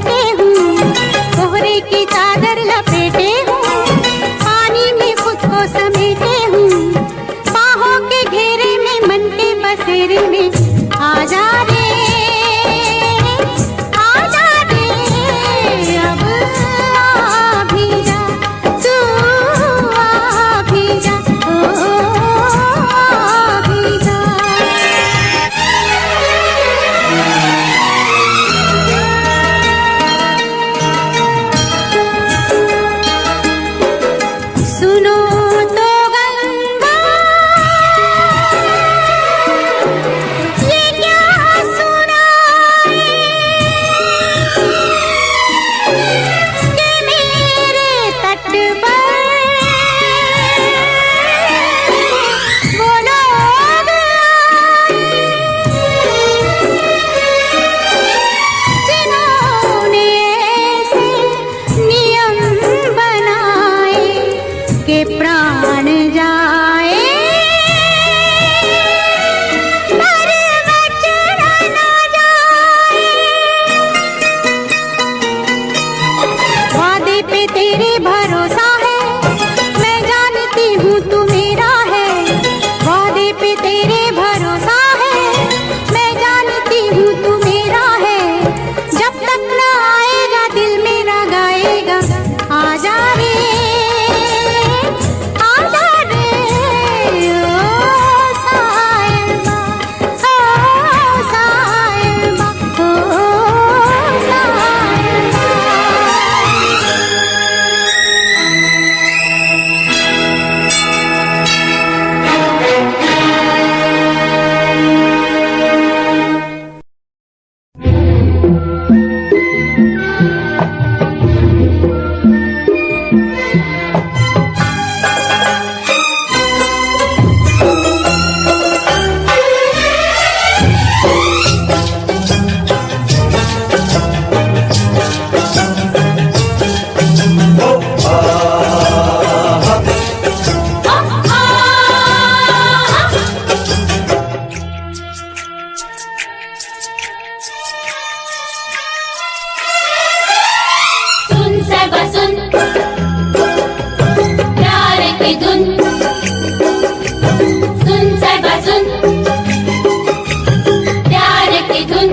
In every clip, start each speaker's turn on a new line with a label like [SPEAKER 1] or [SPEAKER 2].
[SPEAKER 1] लेटे हूँ, कोहरे की चादर लपेटे हूँ, पानी में खुद को समेटे हूँ, बाहों के घेरे में मन के बसेरे में आ जा रे, आ जा रे, अब आ भी जा, तू आ भी जा, ओ आ भी जा। सुनो तो गंगा, ये क्या सुनाए कि मेरे तट पर वो लोग आए जिन्होंने ऐसे नियम बनाए के प्राण जाए पर बचना ना जाए। वादे पे तेरे भरोसा है, मैं जानती हूँ तू मेरा है। वादे पे तेरे भरोसा है, मैं जानती हूँ तू मेरा है। जब तक ना आएगा दिल मेरा गाएगा, आ जा रे, आ जा रे, ओ साहिबा, ओ साहिबा, ओ साहिबा।
[SPEAKER 2] सुन सबा सुन, प्यार की धुन, सुन सबा सुन, प्यार की धुन।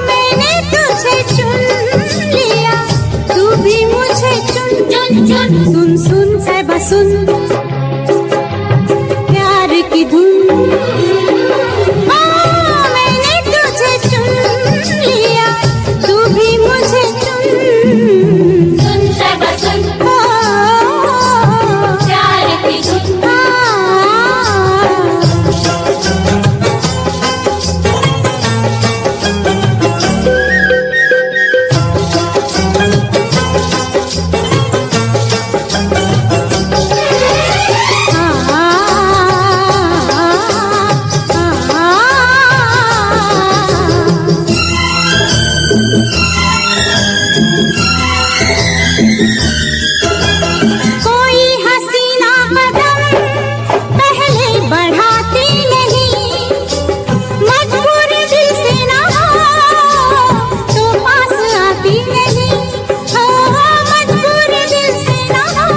[SPEAKER 1] मैंने तुझे चुन लिया, तू भी मुझे चुन
[SPEAKER 2] चुन चुन
[SPEAKER 1] सुन सुन साहिबा सुन, प्यार की धुन। मैंने तुझे चुन लिया, तू भी मुझे चुन
[SPEAKER 2] सुन सबा सुन, प्यार की धुन।
[SPEAKER 1] कोई हसीना कदम पहले बढ़ाती नहीं, मजबूर दिल से ना हो तो पास आती नहीं। मजबूर दिल से ना हो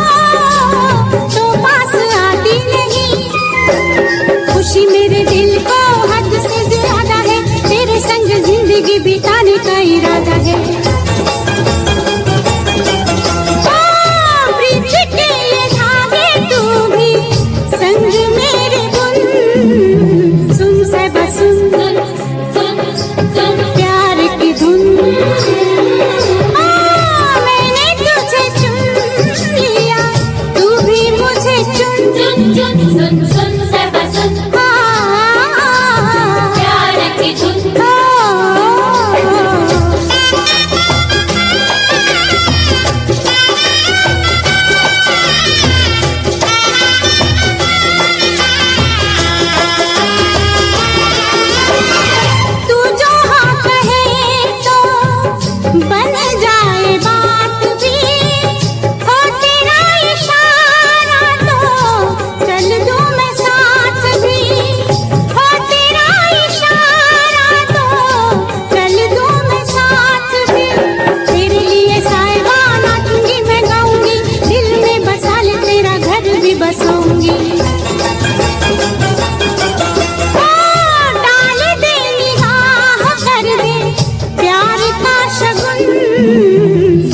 [SPEAKER 1] तो पास आती नहीं। खुशी मेरे दिल को हद से ज्यादा है, तेरे संग जिंदगी बिताने का इरादा है। प्रीत के ये धागे तू भी संग मेरे बुन, सुन साहिबा सुन,
[SPEAKER 2] सुन सुन
[SPEAKER 1] प्यार की धुन। मैंने तुझे चुन लिया, तू भी मुझे चुन
[SPEAKER 2] चुन चुन सुन सुन सबा सुन, प्यार की धुन।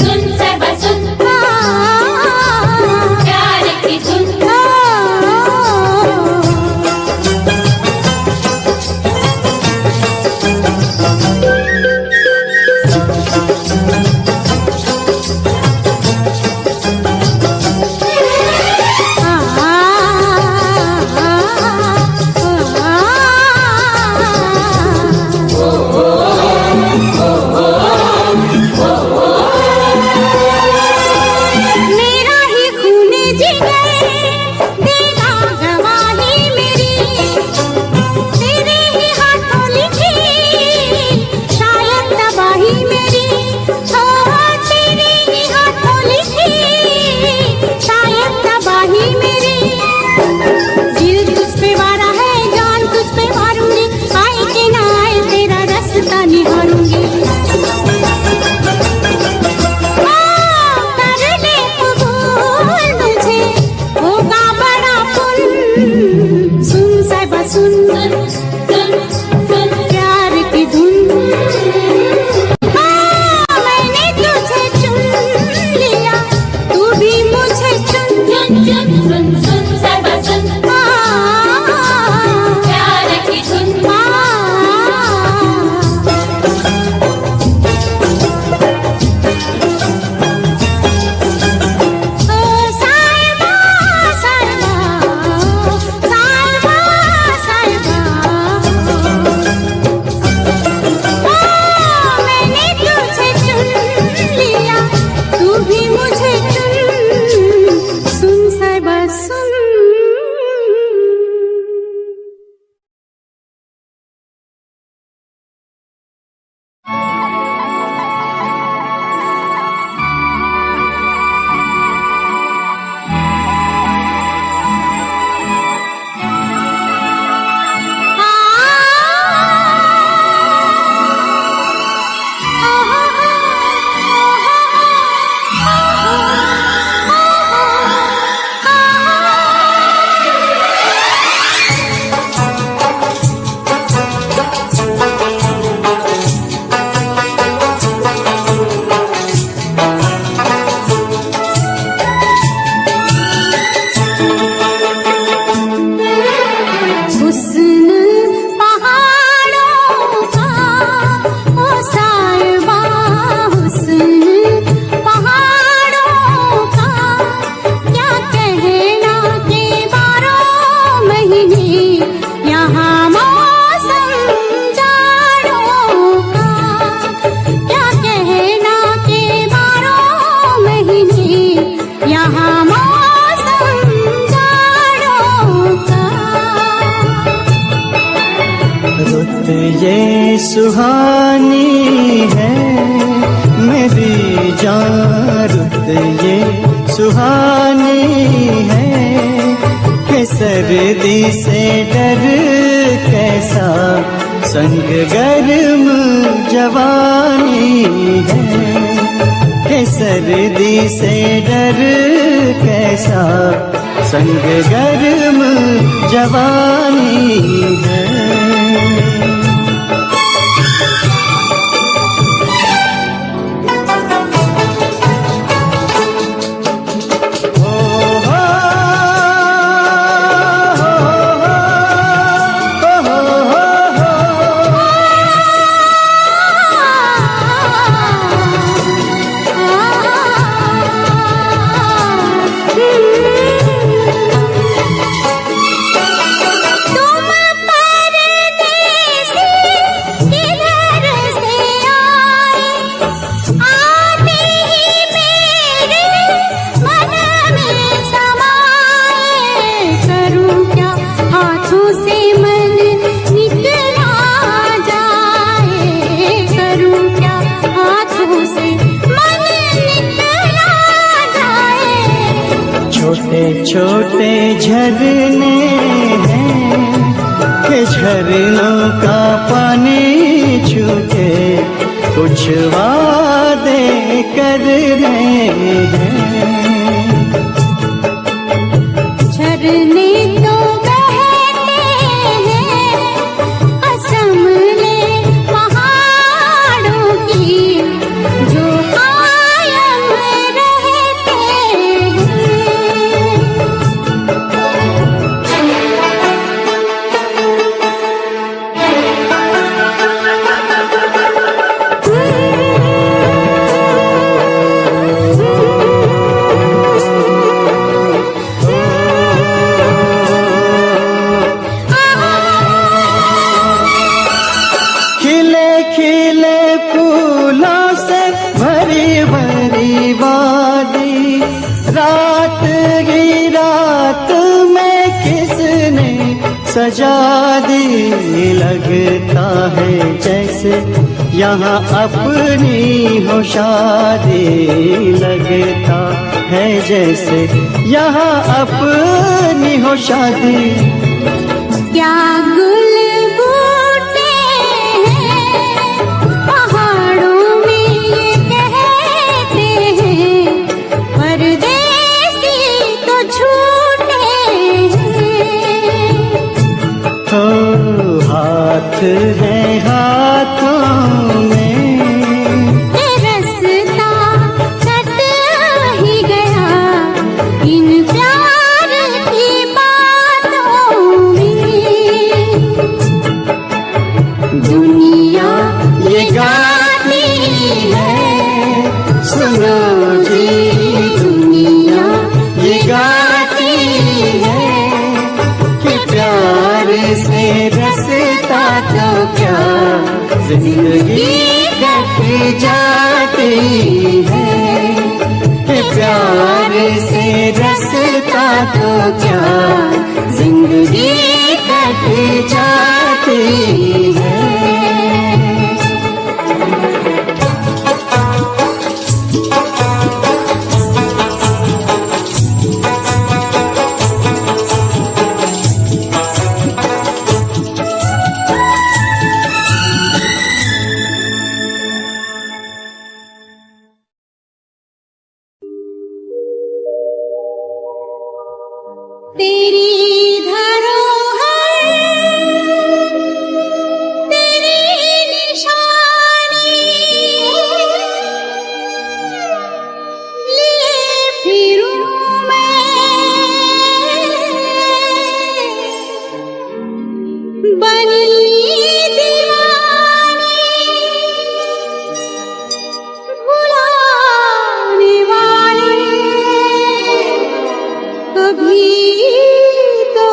[SPEAKER 2] सुन सबा सुन प्यार की धुन
[SPEAKER 1] मेरा ही खून जिगर देगा गवाही मेरी, तेरे ही हाथों लिखी शायद तबाही मेरी, ओ तेरे ही हाथों लिखी शायद तबाही मेरी। दिल तुझ पे वारा है, जान तुझ पे मारूंगी, आए के ना आए तेरा रास्ता निहारूंगी। कर ले कबूल मुझे, होगा बड़ा पुण्य। सुन साहिबा सुन
[SPEAKER 2] सुन सुन सुन
[SPEAKER 1] प्यार की धुन। मैंने तुझे चुन लिया, तू भी मुझे चुन।
[SPEAKER 2] चुन चुन सुन सुन सबा सुन प्यार की धुन
[SPEAKER 1] साहिबा साहिबा साहिबा साहिबा, मैंने तुझे चुन लिया, तू भी मुझे चुन। सुन साहिबा सुन। हुस्न पहाड़ों का ओ साहिबा, हुस्न पहाड़ों का, क्या कहना के 12 महीने यहाँ मौसम जाड़ों का, क्या कहना के 12 महीने यहाँ मौसम जाड़ों का।
[SPEAKER 3] रुत ये सुहानी है मेरी जान, रुत ये सुहानी है कि सर्दी से डर कैसा, संग गर्म जवानी है कि सर्दी से डर कैसा, संग गर्म जवानी है। छोटे छोटे झरने हैं कि झरनों का पानी छूटे, कुछ वादे करने हैं।
[SPEAKER 1] झरने तो बहते हैं असम ले पहाड़ों की, जो
[SPEAKER 3] सजा दी, लगता है जैसे यहाँ अपनी हो शादी, लगता है जैसे यहाँ अपनी हो शादी।
[SPEAKER 1] क्या गुल बूटे हैं पहाड़ों में ये कहते हैं, परदेसी तो झूठे हैं।
[SPEAKER 3] हो हाथ है हाथों में,
[SPEAKER 1] ये रास्ता कट ही गया इन प्यार की बातों में। दुनिया
[SPEAKER 3] ये गाती है, सुनो जी दुनिया ये गाती है, कि प्यार से रसता तो क्या जिंदगी कट जाती है, कि प्यार से रसता तो क्या जिंदगी कट जाती है।
[SPEAKER 1] तेरी धरोहर तेरी निशानी लिए फिरूं मैं, बनी दीवानी भुलाने वाली कभी तो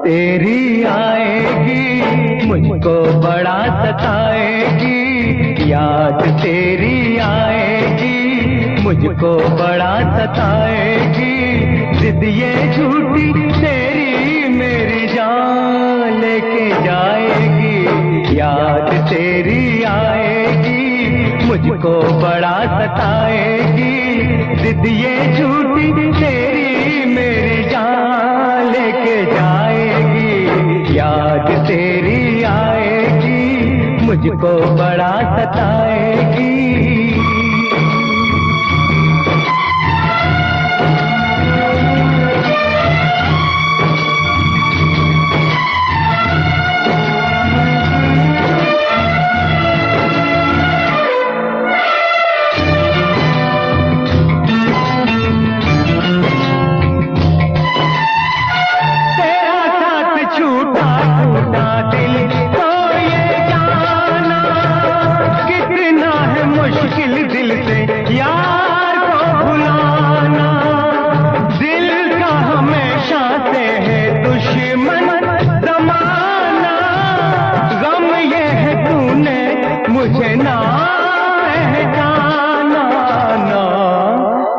[SPEAKER 3] तेरी आएगी मुझको बड़ा सताएगी, याद तेरी आएगी मुझको बड़ा सताएगी, जिद ये झूठी तेरी मेरी जान लेके जाएगी, याद तेरी आएगी मुझको बड़ा सताएगी, जिद ये झूठी तेरी मेरी जान लेके जाएगी, याद तेरी आएगी मुझको बड़ा सताएगी।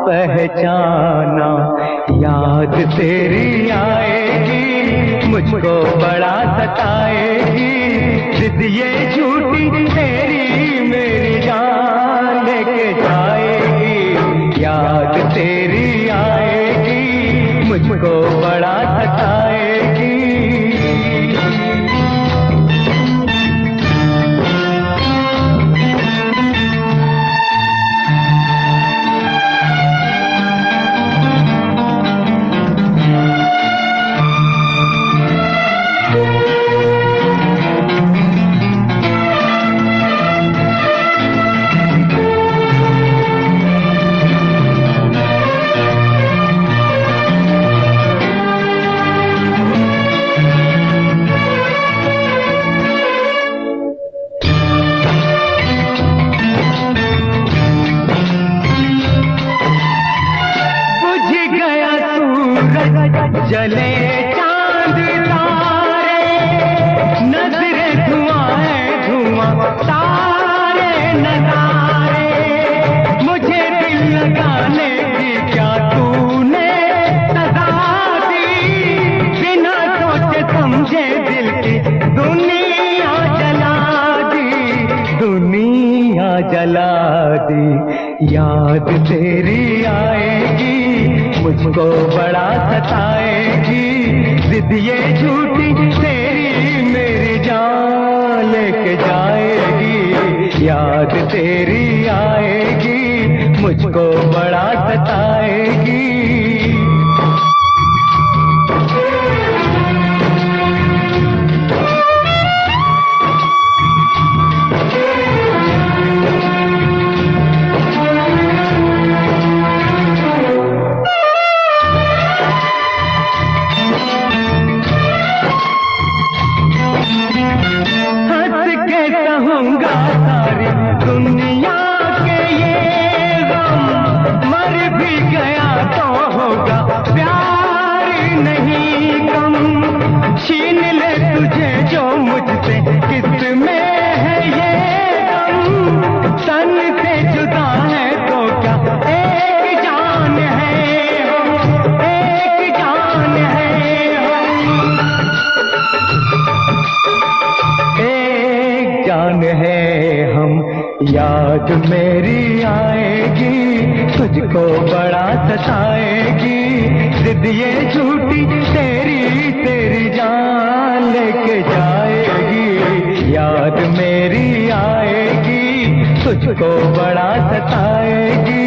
[SPEAKER 3] पहचाना, याद तेरी आएगी मुझको बड़ा सताएगी, जिद ये झूठी तेरी मेरी जान लेके जाएगी, याद तेरी आएगी मुझको बड़ा सताएगी। जले चांद तारे, नजरे धुआं है धुआं, तारे नजारे, मुझे दिल लगाने की क्या तूने सजा दी, बिना सोचे समझे दिल की दुनिया जला दी, दुनिया जला दी, याद तेरी आएगी मुझको बड़ा सताएगी, जिद ये झूठी तेरी मेरी जान लेके जाएगी, याद तेरी आएगी मुझको बड़ा सताएगी। दुनिया के ये गम, मर भी गया तो होगा प्यार नहीं कम, छीन ले तुझे जो मुझसे किसमें है ये गम, तन से जुदा है तो क्या एक जान है हम, एक जान है हम, एक जान है हम, याद मेरी आएगी तुझको बड़ा सताएगी, जिद ये झूठी तेरी तेरी जान लेके जाएगी, याद मेरी आएगी तुझको बड़ा सताएगी।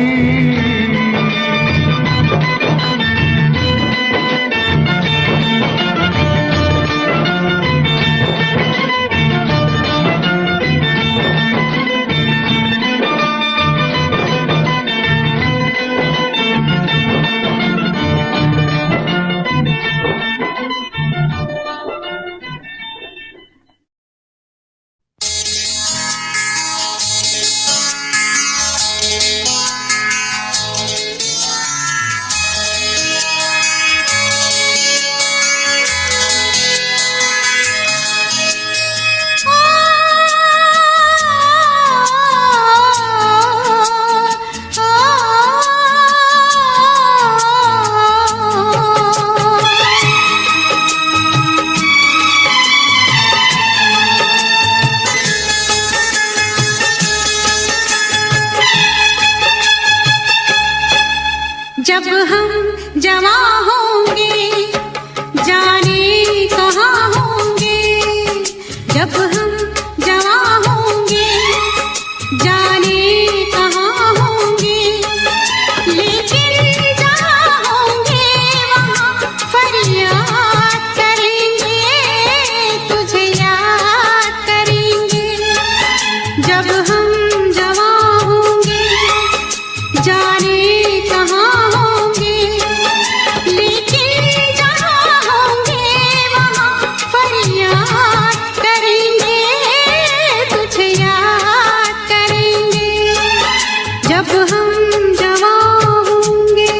[SPEAKER 1] जब हम जवां होंगे जाने कहाँ होंगे, जब हम जवां होंगे जाने कहाँ होंगे, लेकिन जहाँ होंगे वहाँ फरियाद करेंगे, तुझे याद करेंगे। जब हम जवां होंगे जाने कहाँ होंगे, लेकिन जहाँ होंगे वहाँ फरियाद करेंगे, तुझे याद करेंगे। जब हम जवां होंगे।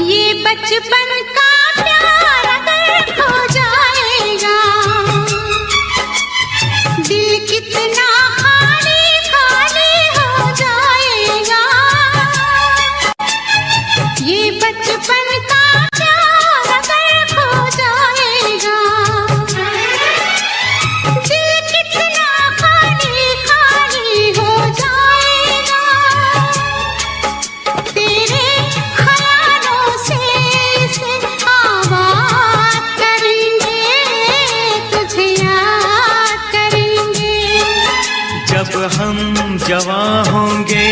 [SPEAKER 1] ये बचपन का प्यार अगर खो जाएगा, दिल कितना खाली खाली हो जाएगा। ये बचपन का प्यार अगर खो जाएगा, दिल कितना खाली खाली हो जाएगा। तेरे ख्यालों से इसे आबाद करेंगे, तुझे याद करेंगे।
[SPEAKER 3] जब हम जवां होंगे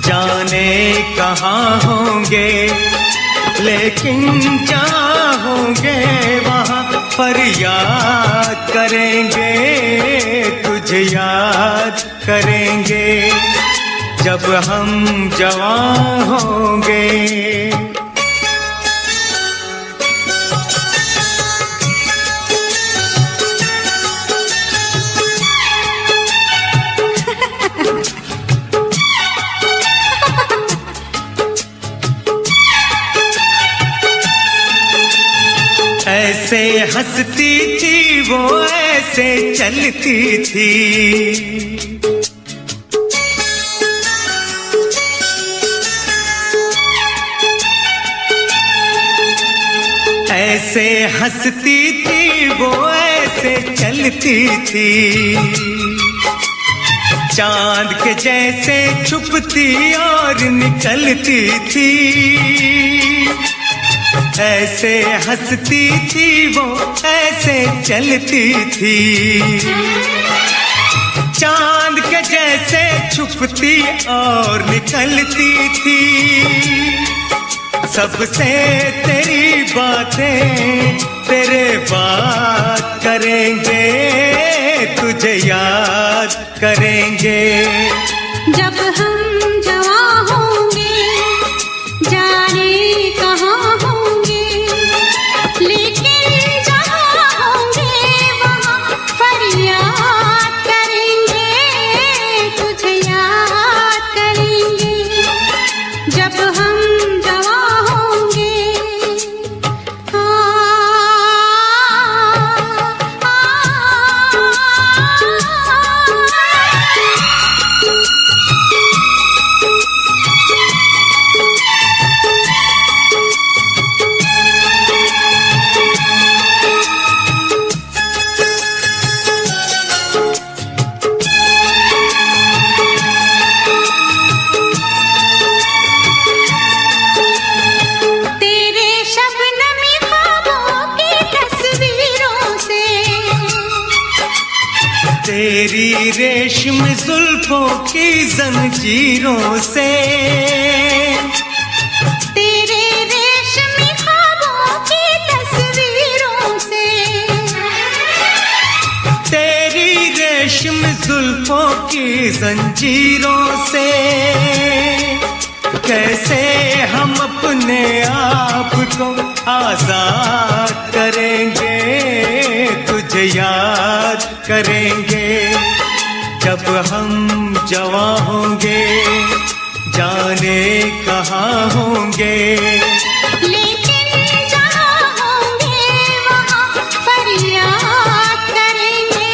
[SPEAKER 3] जाने कहाँ होंगे, लेकिन जहाँ होंगे वहाँ फरियाद करेंगे, तुझे याद करेंगे। जब हम जवां होंगे। ऐसे हंसती थी वो ऐसे चलती थी, ऐसे हंसती थी वो ऐसे चलती थी, चांद के जैसे छुपती और निकलती थी। ऐसे हंसती थी वो ऐसे चलती थी, चांद के जैसे छुपती और निकलती थी। सबसे तेरी बातें तेरे बात करेंगे, तुझे याद करेंगे।
[SPEAKER 1] जब हम जवां होंगे जाने कहाँ होंगे, लेकिन जहाँ होंगे वहाँ फरियाद करेंगे, तुझे याद करेंगे। जब हम जवां होंगे। तेरे शबनमी ख्वाबों की तस्वीरों से,
[SPEAKER 3] तेरी रेशम जुल्फों की जंजीरों से,
[SPEAKER 1] तेरे रेशमी ख्वाबों की तस्वीरों से,
[SPEAKER 3] तेरी रेशम जुल्फों की जंजीरों से। कैसे हम अपने आप को आजाद करेंगे, तुझे याद करेंगे। जब हम जवां होंगे जाने कहाँ होंगे,
[SPEAKER 1] लेकिन जहाँ होंगे वहाँ फरियाद करेंगे,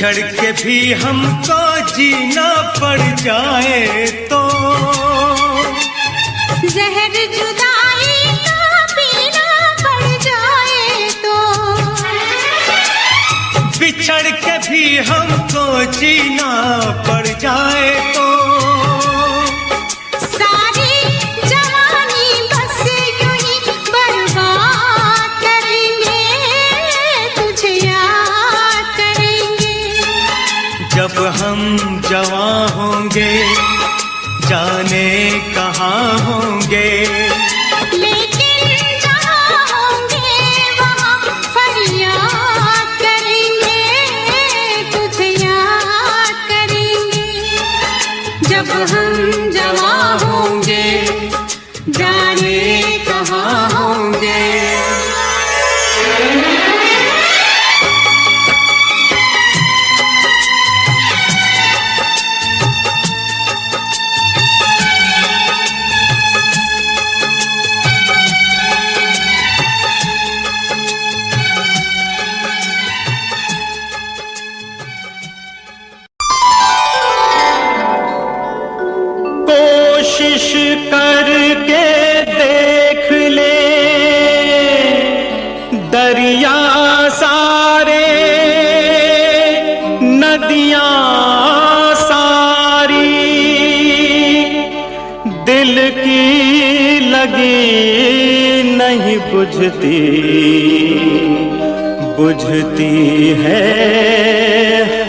[SPEAKER 3] बिछड़ के भी हमको जीना पड़ जाए तो
[SPEAKER 1] जहर जुदाई का पीना पड़ जाए तो
[SPEAKER 3] बिछड़ के भी हमको जीना पड़ जाए तो
[SPEAKER 1] सारी जवानी बस यूं ही बर्बाद करेंगे, तुझे याद करेंगे।
[SPEAKER 3] जब हम जवां होंगे जाने कहाँ होंगे,
[SPEAKER 1] लेकिन जहाँ होंगे वहाँ फरियाद करेंगे, तुझे याद करेंगे। जब हम जवां होंगे जाने कहाँ होंगे।
[SPEAKER 3] कोशिश करके देख ले दरिया सारे नदियां सारी, दिल की लगी नहीं बुझती, बुझती है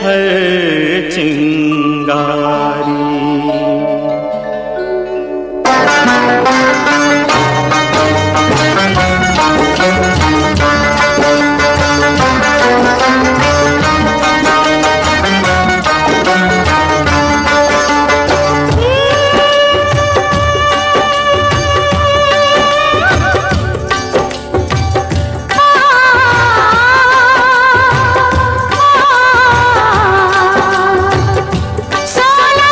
[SPEAKER 3] हर चिंगारी।
[SPEAKER 1] सोलह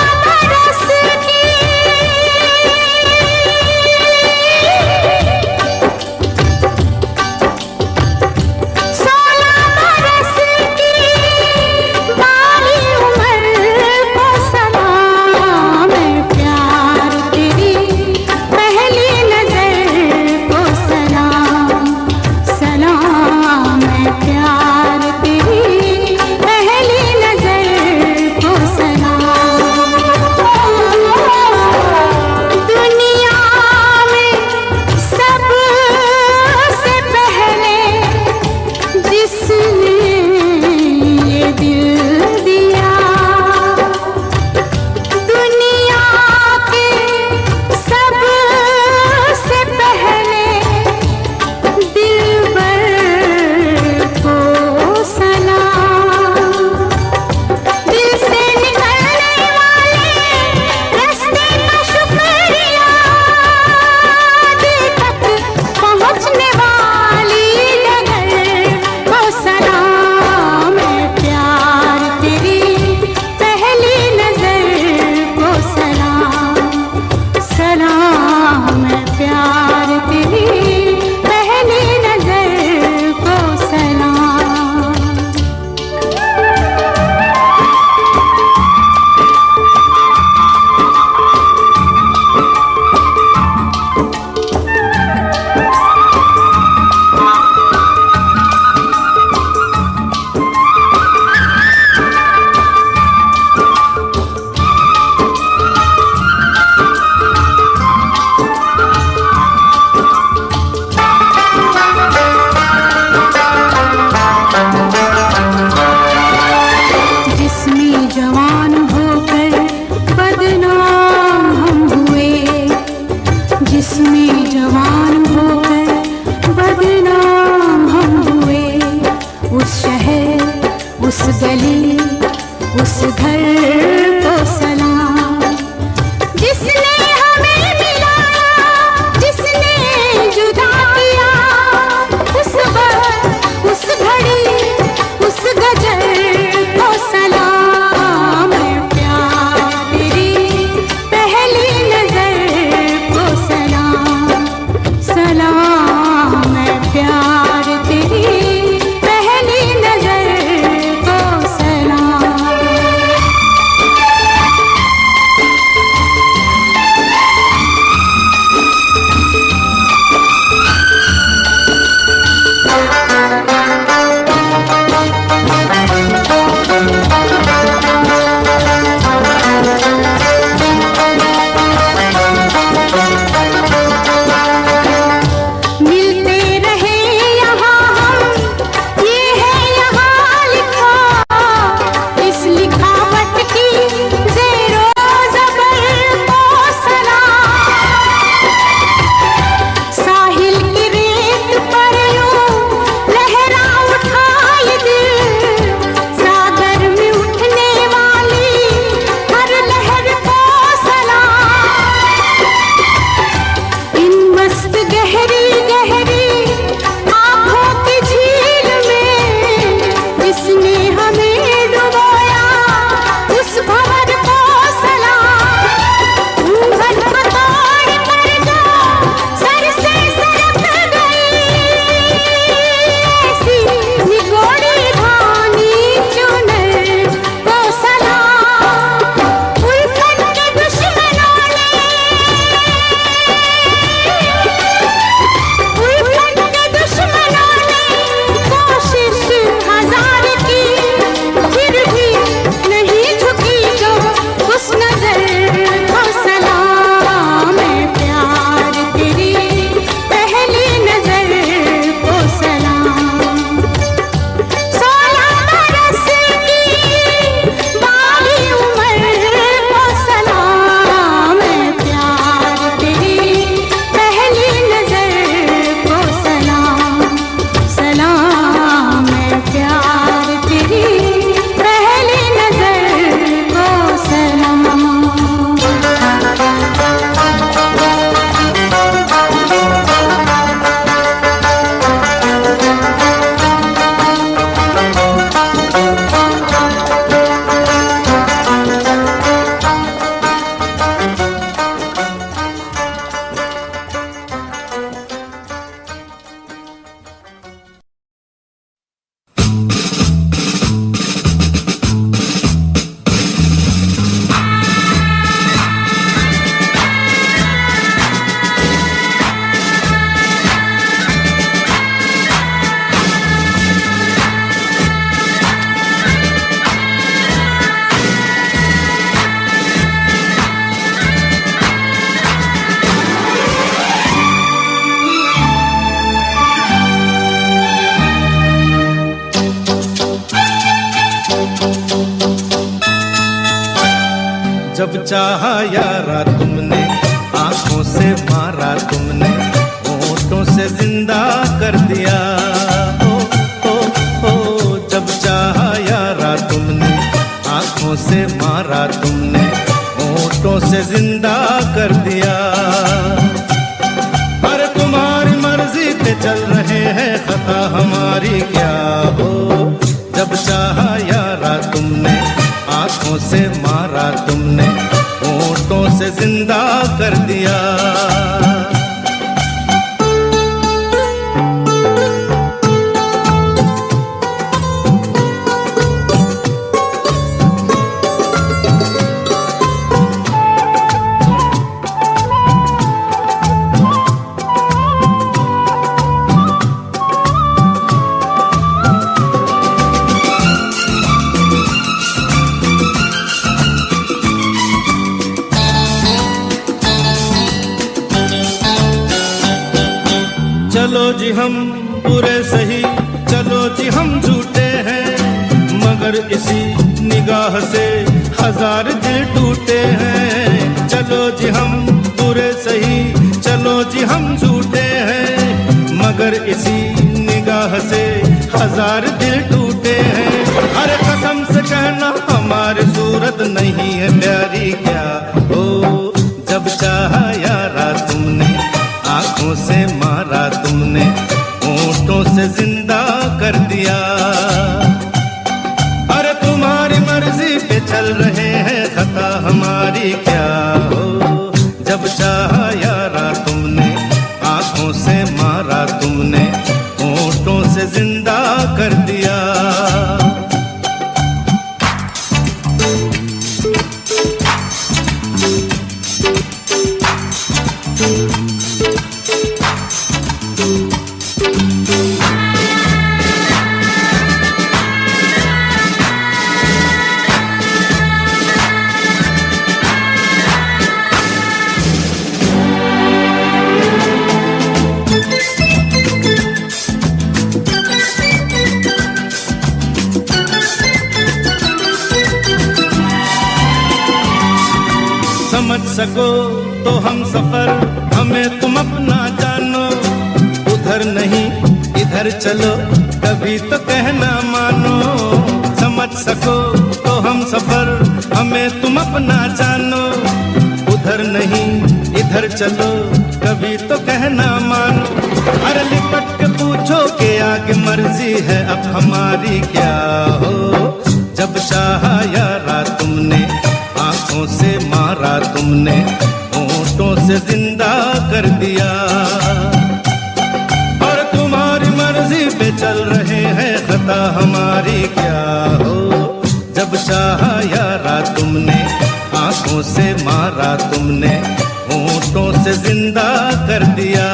[SPEAKER 4] जब चाहा यारा तुमने, आंखों से मारा तुमने, होठों से जिंदा कर दिया। ओ जब चाहा यारा तुमने, आंखों से मारा तुमने, होठों से जिंदा कर दिया। अरे तुम्हारी मर्जी पे चल रहे हैं, खता हमारी क्या हो। जब चाहा यारा तुमने, आंखों से मारा तुमने, होठों से जिंदा कर दिया। चलो जी हम बुरे सही, चलो जी हम झूठे हैं, मगर इसी निगाह से हजार दिल टूटे हैं। चलो जी हम बुरे सही, चलो जी हम झूठे हैं, मगर इसी निगाह से हजार दिल टूटे हैं। अरे कसम से कहना हमारी सूरत नहीं है प्यारी क्या हो। जब चाहा यारा तुमने, आंखों से मारा तुमने, होठों से जिंदा कर दिया। अरे तुम्हारी मर्जी पे चल रहे हैं, खता हमारी क्या हो। जब चाहा यारा तुमने, आंखों से मारा तुमने, होठों से जिंदा कर दिया। समझ सको तो हम सफर, हमें तुम अपना जानो। उधर नहीं इधर चलो, कभी तो कहना मानो। समझ सको तो हम सफर, हमें तुम अपना जानो। उधर नहीं इधर चलो, कभी तो कहना मानो। अरे लिपट के पूछो कि आगे मर्जी है अब हमारी क्या हो। जब चाहा यारा तुमने, आंखों से मारा तुमने, होठों से जिंदा कर दिया। और तुम्हारी मर्जी पे चल रहे हैं, खता हमारी क्या हो। जब चाहा यारा तुमने, आंखों से मारा तुमने, होठों से जिंदा कर दिया।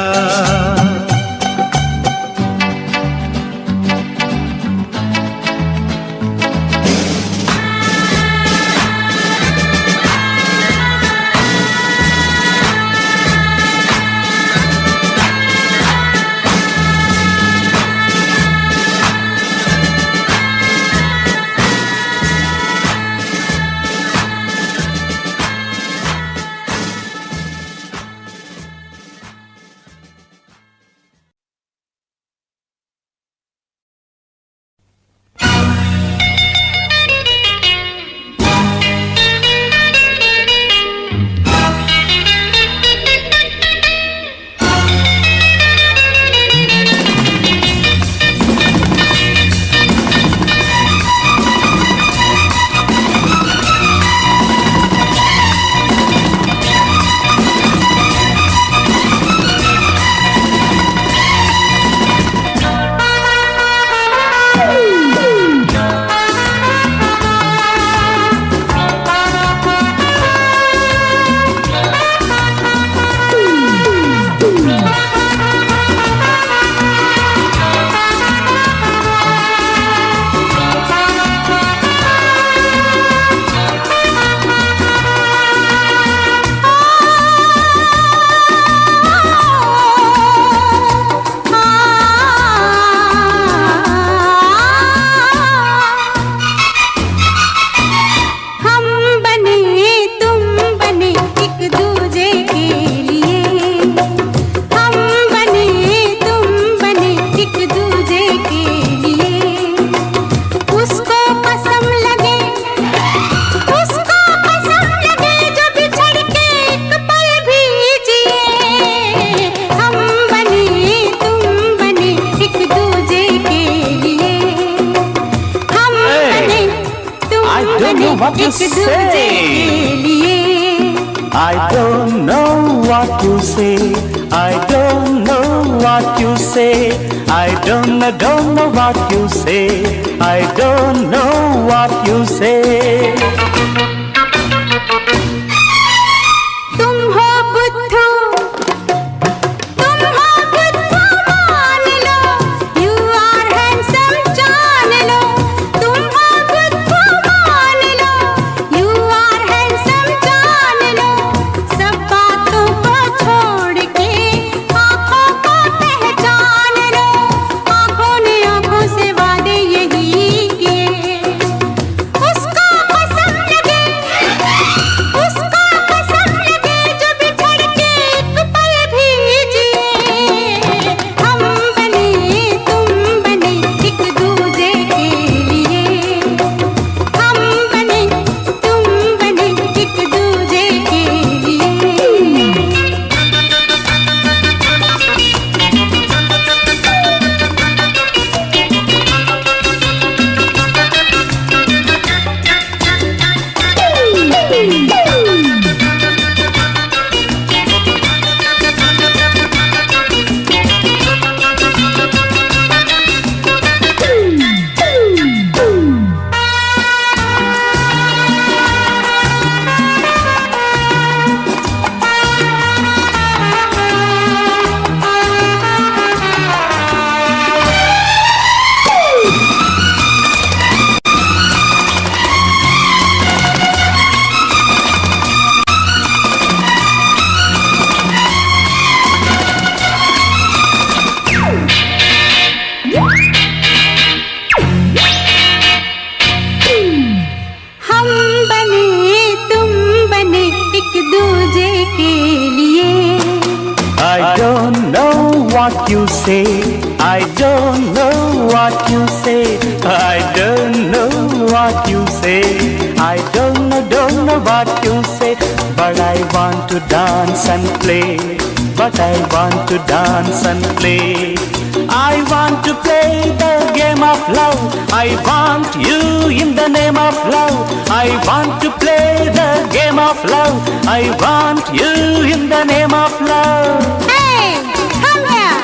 [SPEAKER 5] you
[SPEAKER 1] एक दूजे के
[SPEAKER 5] say?
[SPEAKER 1] लिए
[SPEAKER 5] I don't know what you say. I don't know what you say. I don't know what you say. I don't know what you say.
[SPEAKER 1] तुम हो बुद्धू मान लो यू आर हैंडसम जान लो तुम हो बुद्धू मान लो यू आर हैंडसम जान लो सब बातों को छोड़ के आंखों को पहचान लो आंखों ने आंखों से वादे यही किए उसको कसम लगे जो बिछड़ के एक पल भी जिए हम बने तुम बने एक दूजे के लिए हम बने तुम बने एक दूजे के लिए हम बने तुम बने एक दूजे के लिए
[SPEAKER 5] I don't know what you say. I don't know what you say. I don't know what you say. I don't know what you say. But I want to dance and play. But I want to dance and play. I want to play the game of love. I want you in the name of love. I want to play the game of love. I want you in the name of love.
[SPEAKER 1] Hey, come here.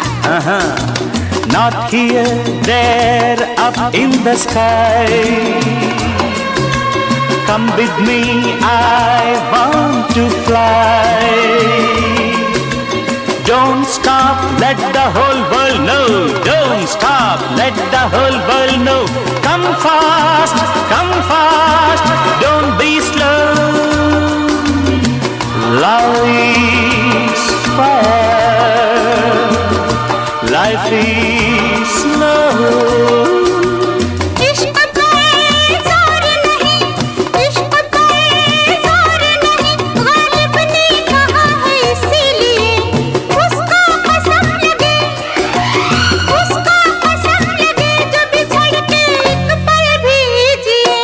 [SPEAKER 5] Not here, there, up in the sky. Come with me, I want to fly. Don't stop, let the whole world know. Don't stop, let the whole world know. Come fast, don't be slow. Love is fire, life is slow.
[SPEAKER 1] इश्क पे जोर नहीं इश्क पे जोर नहीं गालिब ने कहा है इसीलिए उसको कसम लगे जो बिछड़ के एक पल भी जिए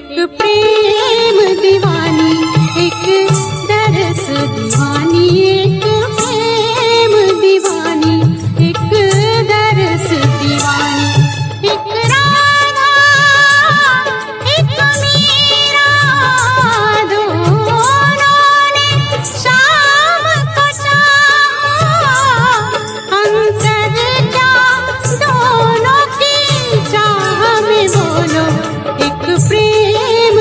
[SPEAKER 1] एक प्रेम दीवानी, एक दरस दीवानी, एक प्रेम दीवानी, एक दरस दीवानी, एक राधा एक मीरा, दोनों ने शाम को चाहा, अंतर क्या दोनों की चाह में बोलो, एक प्रेम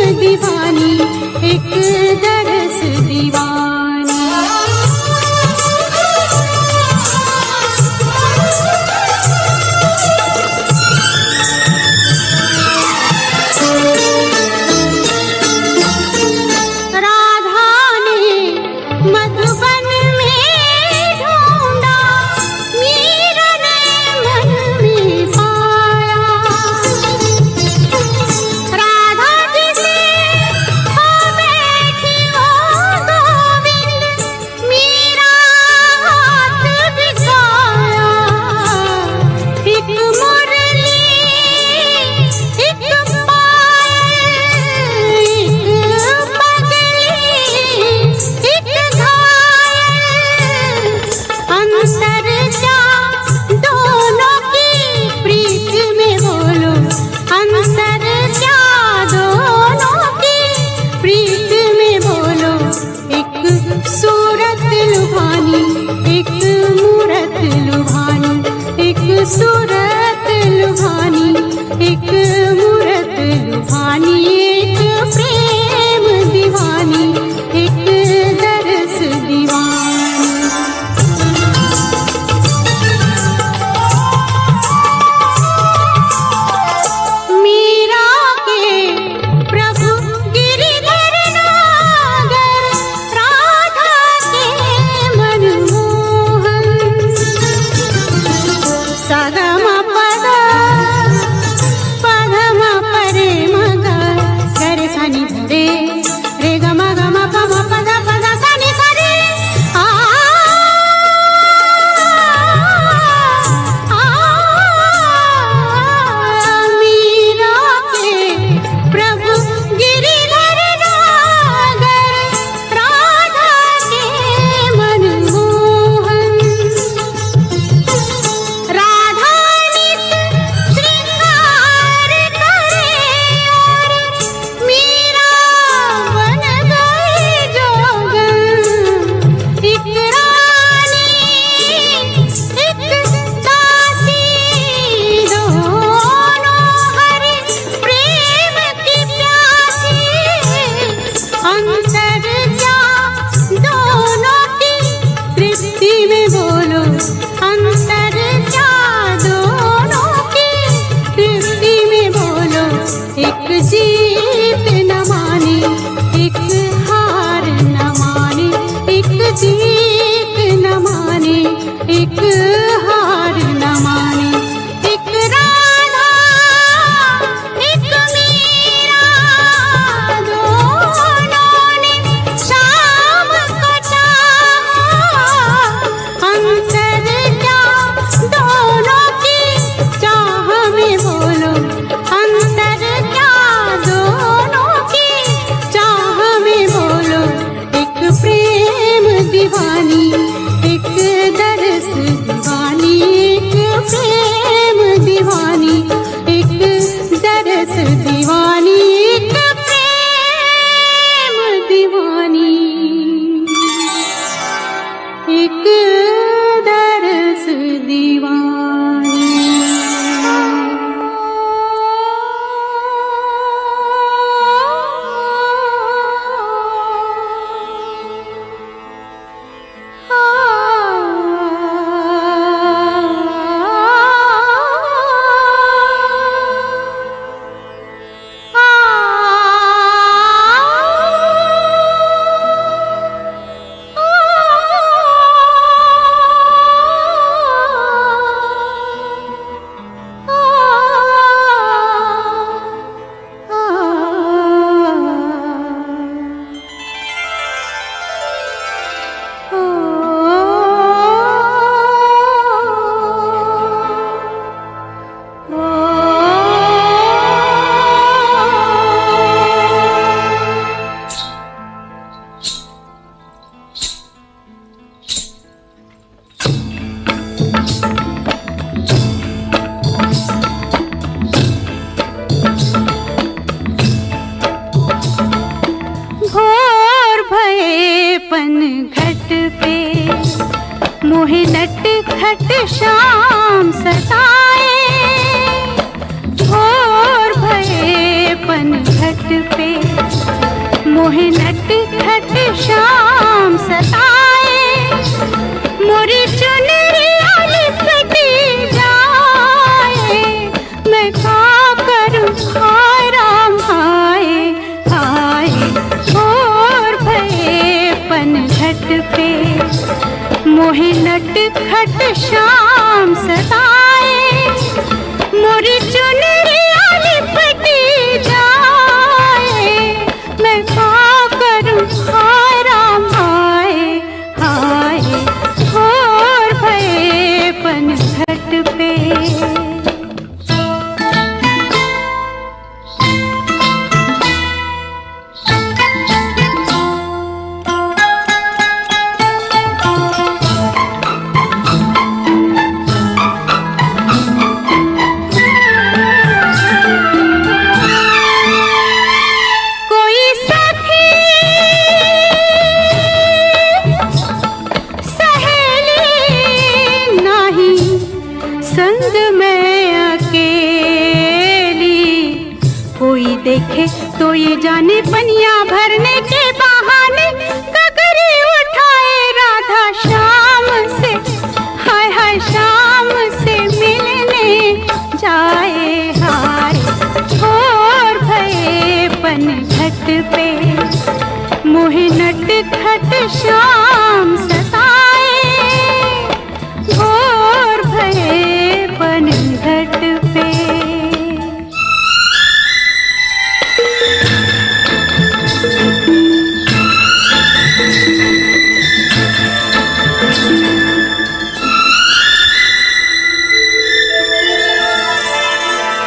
[SPEAKER 1] शाम सताए, भोर भये पनघट पे मोहे नटखट शाम सताए। मोरी चुनरिया लिपटी जाए, मैं क्या करूं हाय राम हाय हाय। भोर भये पनघट पे मोहे नटखट शाम सताए। मोरी चुनरिया लिपटी जाए, मैं क्या करूं हाय राम हाय हाय। भोर भये पनघट पे। संग में अकेली, कोई देखे तो ये जाने पनिया भरने के बहाने गगरी उठाए राधा शाम से, हाय हाय शाम से मिलने जाए हाय। भोर भये पनघट पे मोहे नटखट शाम सताए। भोर भये पनघट पे।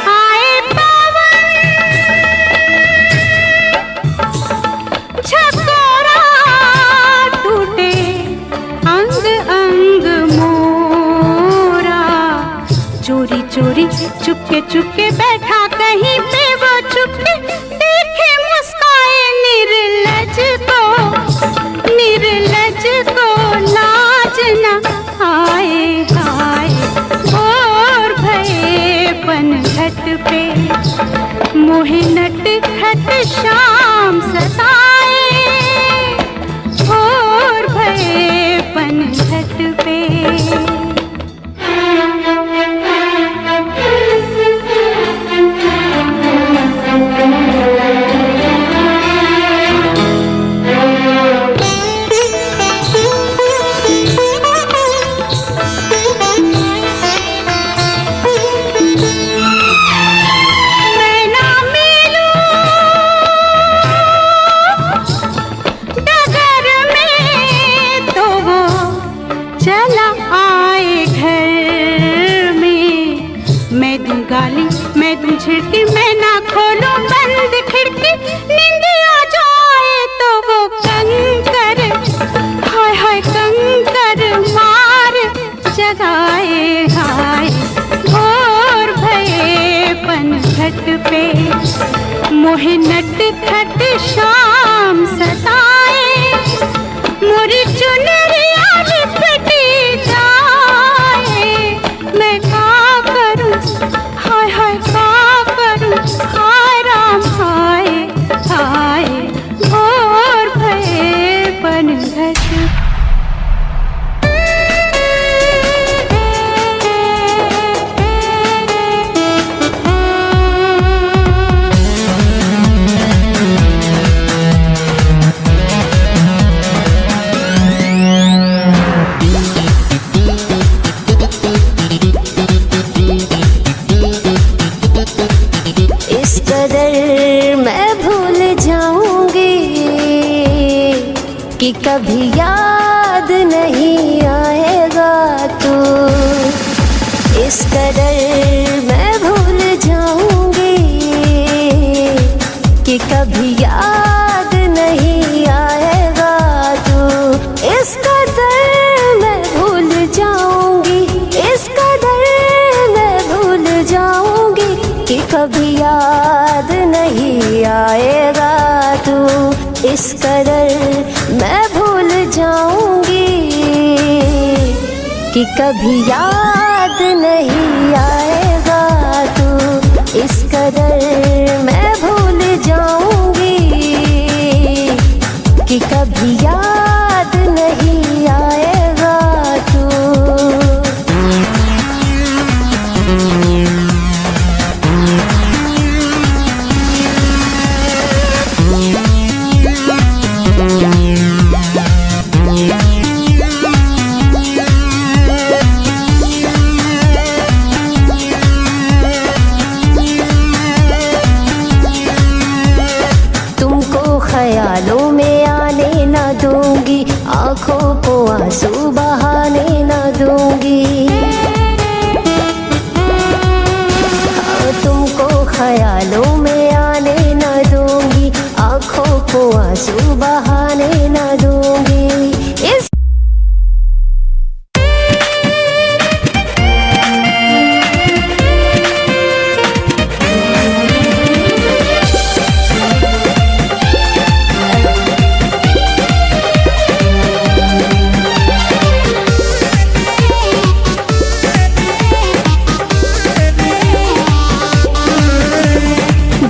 [SPEAKER 1] आए पवन झकोरा टूटे अंग अंग मोरा। चोरी चोरी चुपके चुपके बैठा कहीं पे वो चुपके, देखे मुस्काए निर्लज को लाज न आए हाय। भोर भये पनघट पे मोहे नटखट शाम सताए। भोर भये पनघट पे। चला आए घर में, मैं दूं गाली मैं दूं झिड़की, मैं ना खोलूं बंद खिड़की। नींद आ जाए तो वो कंकर, हाय हाय कंकर मार जगाए हाय। भोर भये पनघट पे मोहे नटखट शाम सताए। मोरी चुनरिया लिपटी जाए, मैं क्या करूं हाय हाय क्या करूं हाय राम हाय हाय। भोर भये पनघट।
[SPEAKER 6] कि कभी याद नहीं आएगा तू, इस कदर मैं भूल जाऊंगी कि कभी याद नहीं आएगा तू। इस कदर मैं भूल जाऊंगी, इस कदर मैं भूल जाऊंगी कि कभी याद नहीं आएगा तू। इस कदर मैं भूल जाऊंगी कि कभी याद नहीं आएगा तू, इस कदर मैं भूल जाऊंगी कि कभी याद नहीं आएगा तू। ख्यालों में आने न दूंगी, आंखों को आंसू बहाने न दूंगी। हाँ, तुमको ख्यालों में आने न दूंगी, आंखों को आंसू बहाने न दूंगी। इस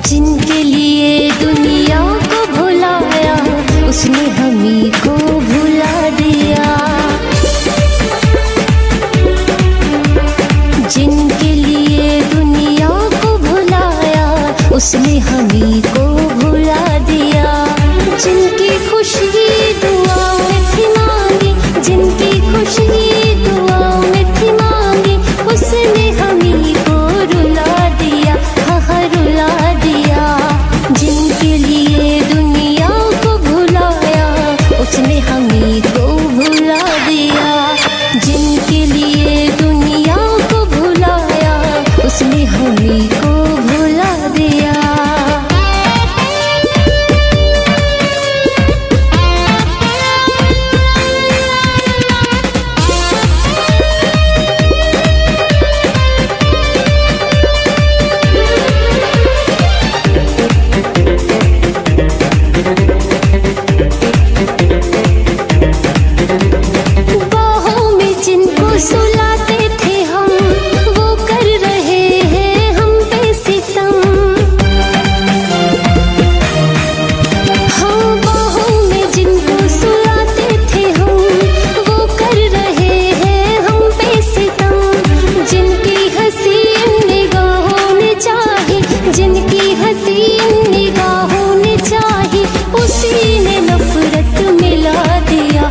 [SPEAKER 6] जिनके लिए दुनिया को भुलाया, उसने हमी को भुला दिया। जिनके लिए दुनिया को भुलाया, उसने हमी को भुला दिया। जिनकी खुशी दुआओं में थी मांगी, जिनकी खुशी दुआओं में थी मांगी, उसने हमी को रुला दिया, हाँ रुला दिया। जिनके लिए दुनिया को भुलाया, उसने हमी को भुला दिया। जिनके लिए दुनिया को भुलाया, उसने हमी को भुला दिया। बाहों में जिनको सुलाते थे हम, वो कर रहे हैं हम पे सितम। हाँ, बाहों में जिनको सुलाते थे हम, वो कर रहे हैं हम पे सितम। जिनकी हसीन निगाहों ने चाही, जिनकी हसीन निगाहों ने चाही, उसी ने नफरत मिला दिया।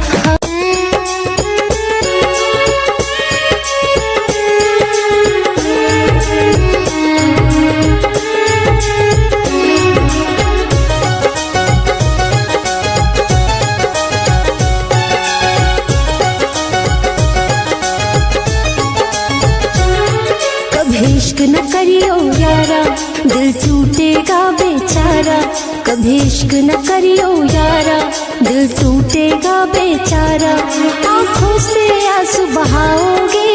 [SPEAKER 6] कभी इश्क न करियो यारा, दिल टूटेगा बेचारा। कभी इश्क न करियो यारा, दिल टूटेगा बेचारा। आंखों से आंसू बहाओगे,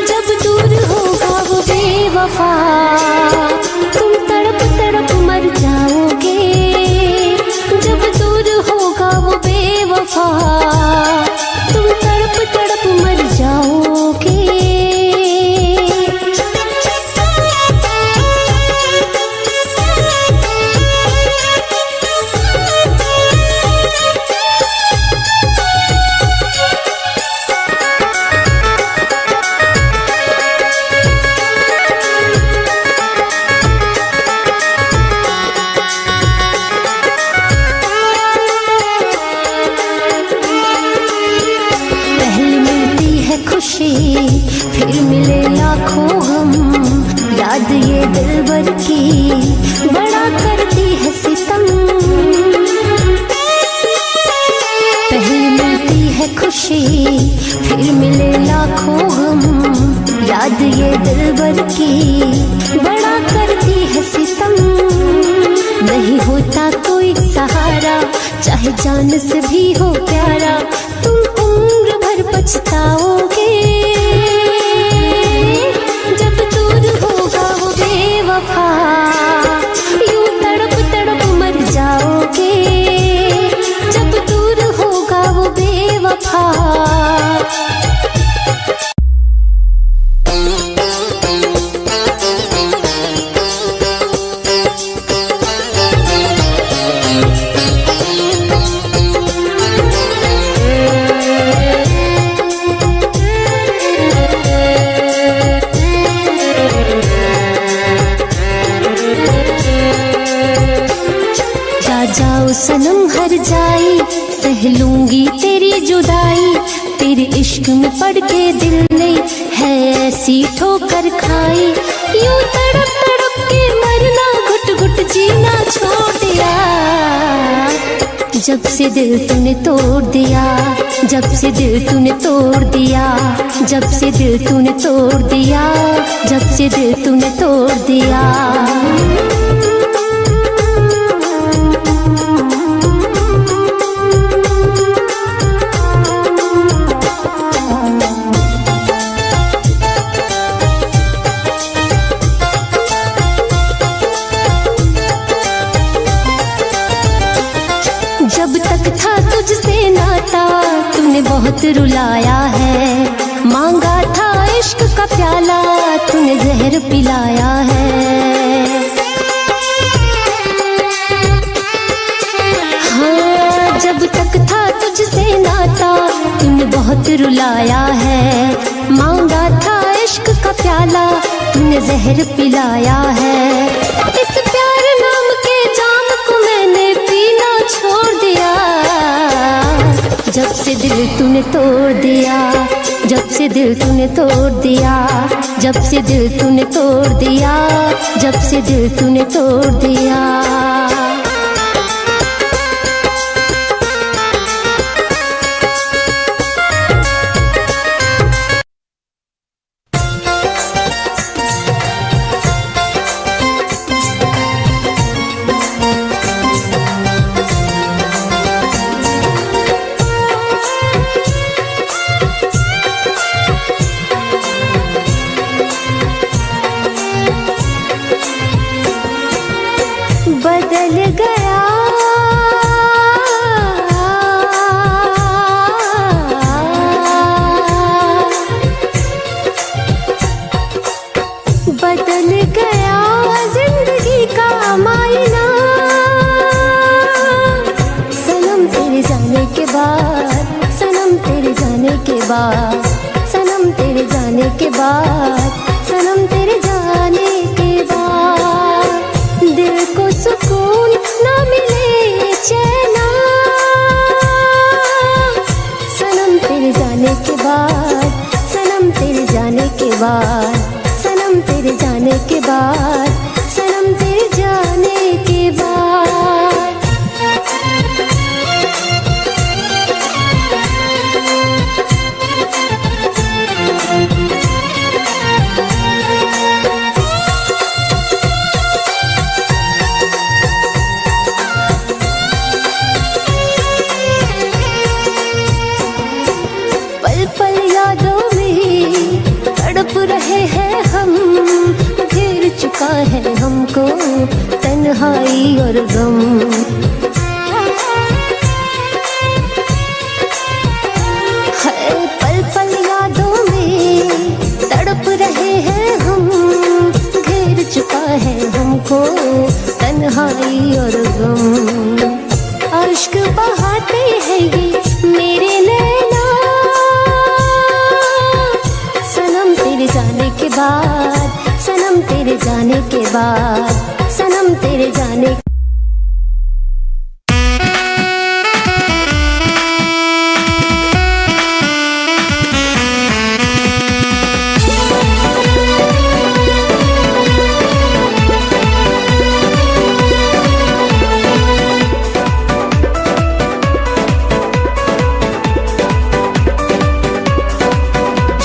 [SPEAKER 6] जब दूर होगा वो बेवफा, तुम तड़प तड़प मर जाओगे। जब दूर होगा वो बेवफा, तुम तड़प तड़प मर जाओगे। पहले मिलती है खुशी, फिर मिले लाखों हम। याद ये दिलबर की बड़ा करती है सितम। पहले मिलती है खुशी, फिर मिले लाखों हम। याद ये दिलबर की बड़ा करती है सितम। नहीं होता कोई सहारा, चाहे जान से भी हो प्यारा, तुम उम्र भर पछताओगे। जब दूर होगा वो बेवफा, यूं तड़प तड़प मर जाओगे। जब दूर होगा वो बेवफा, वफा। जाओ सनम हर जाई, सह लूंगी तेरी जुदाई। तेरे इश्क में पड़ के दिल ने है ऐसी ठोकर खाई। यूं तड़प तड़प के मरना, घुट घुट जीना छोड़ दिया। जब से दिल तूने तोड़ दिया, जब से दिल तूने तोड़ दिया, जब से दिल तूने तोड़ दिया, जब से दिल तूने तोड़ दिया। जब तक था तुझसे नाता, तूने बहुत रुलाया है। मांगा था इश्क का प्याला, तूने जहर पिलाया है। हाँ, जब तक था तुझसे नाता, तूने बहुत रुलाया है। मांगा था इश्क का प्याला, तूने जहर पिलाया है। इस प्यार नाम के जाम को मैंने पीना छोड़ दिया। जब से दिल तूने तोड़ दिया, जब से दिल तूने तोड़ दिया, जब से दिल तूने तोड़ दिया, जब से दिल तूने तोड़ दिया। बदल गया बदल गया जिंदगी का मायना। सनम तेरे जाने के बाद, सनम तेरे जाने के बाद, सनम तेरे जाने के बाद, सनम तेरे जाने के बाद दिल को सुकून ना मिले चैना। सनम तेरे जाने के बाद, सनम तेरे जाने के बाद, सनम तेरे जाने के बाद, सनम तेरे जाने के बाद। पल पल यादों में तड़प रहे हैं हम। घेर चुका है हमको तन्हाई और गम। है पल पल यादों में तड़प रहे हैं हम। घेर चुका है हमको तन्हाई और गम। अश्क बहाते हैं ये मेरे नैना। सनम तेरे जाने के बाद, सनम तेरे जाने के बाद, सनम तेरे जाने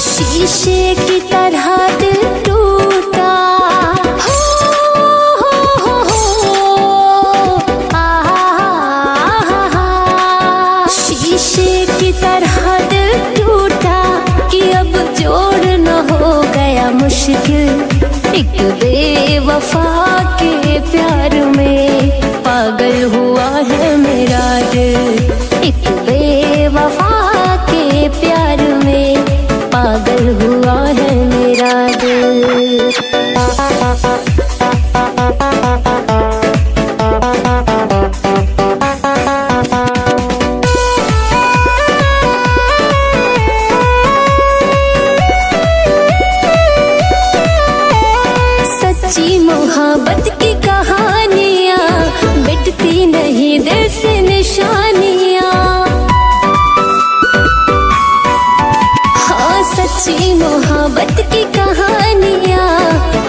[SPEAKER 6] शीशे की तरह दिल टूटा। शीशे की तरह दिल टूटा कि अब जोड़ न हो गया मुश्किल। एक बेवफा के प्यार में पागल हुआ है मेरा दिल। एक बेवफा के प्यार में पागल हुआ है मेरा दिल। सच्ची मोहब्बत की कहानियाँ मिटती नहीं दिल से निशानियाँ। हाँ सच्ची मोहब्बत की कहानियाँ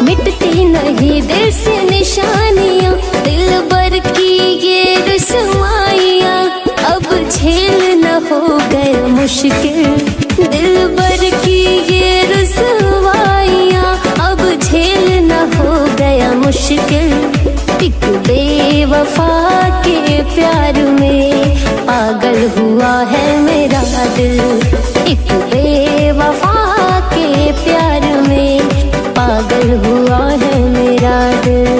[SPEAKER 6] मिटती नहीं दिल से निशानियाँ। दिल भर की ये रुसवाइयाँ अब झेल न हो गए मुश्किल। दिल भर की ये रुसवाइयाँ अब झेल न हो गया मुश्किल। एक बेवफा के प्यार में पागल हुआ है मेरा दिल। एक बेवफा के प्यार में पागल हुआ है मेरा दिल।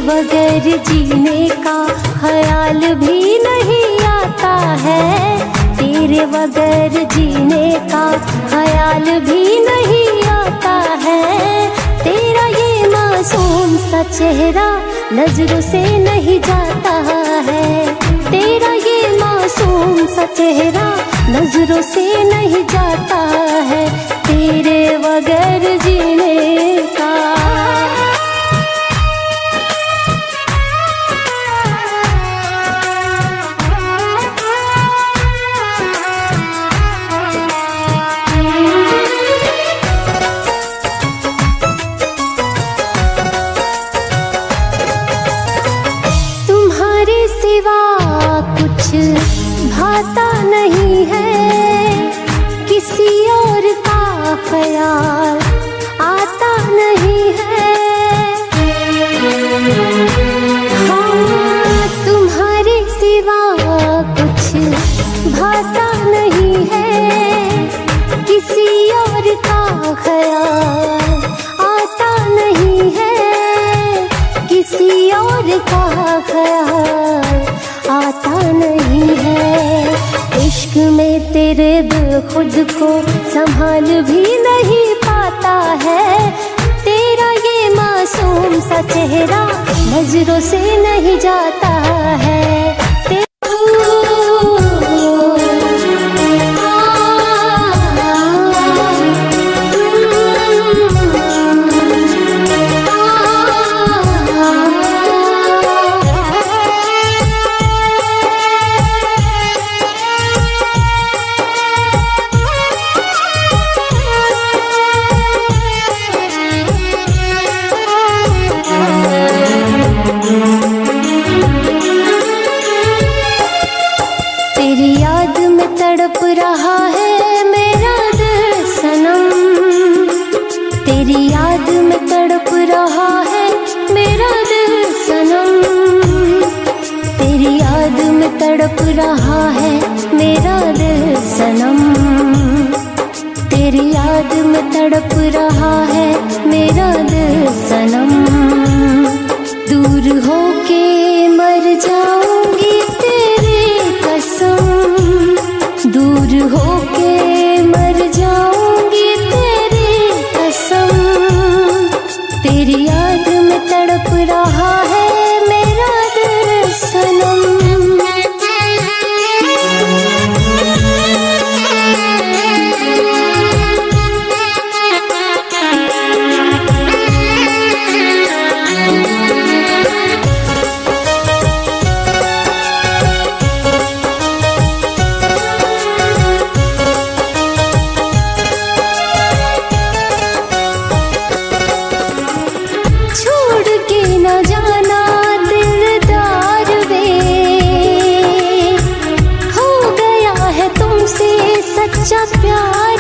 [SPEAKER 6] बगैर जीने का ख्याल भी नहीं आता है। तेरे बगैर जीने का ख्याल भी नहीं आता है। तेरा ये मासूम सा चेहरा नजरों से नहीं जाता है। तेरा ये मासूम सा चेहरा नजरों से नहीं जाता है। तेरे बगैर जीने का भाता नहीं है। किसी और का ख्याल आता नहीं है। हाँ तुम्हारे सिवा कुछ भाता नहीं है। किसी और का ख्याल आता नहीं है। किसी और का ख्याल आता नहीं है। इश्क में तेरे दिल खुद को संभाल भी नहीं पाता है। तेरा ये मासूम सा चेहरा नजरों से नहीं जाता है। तड़प रहा है मेरा दिल सनम। तेरी याद में तड़प रहा है मेरा दिल सनम। दूर होके मर जाऊंगी तेरी कसम। दूर होके मर जाऊंगी तेरी कसम। तेरी याद में तड़प रहा है मेरा दिल सनम। सच्चा प्यार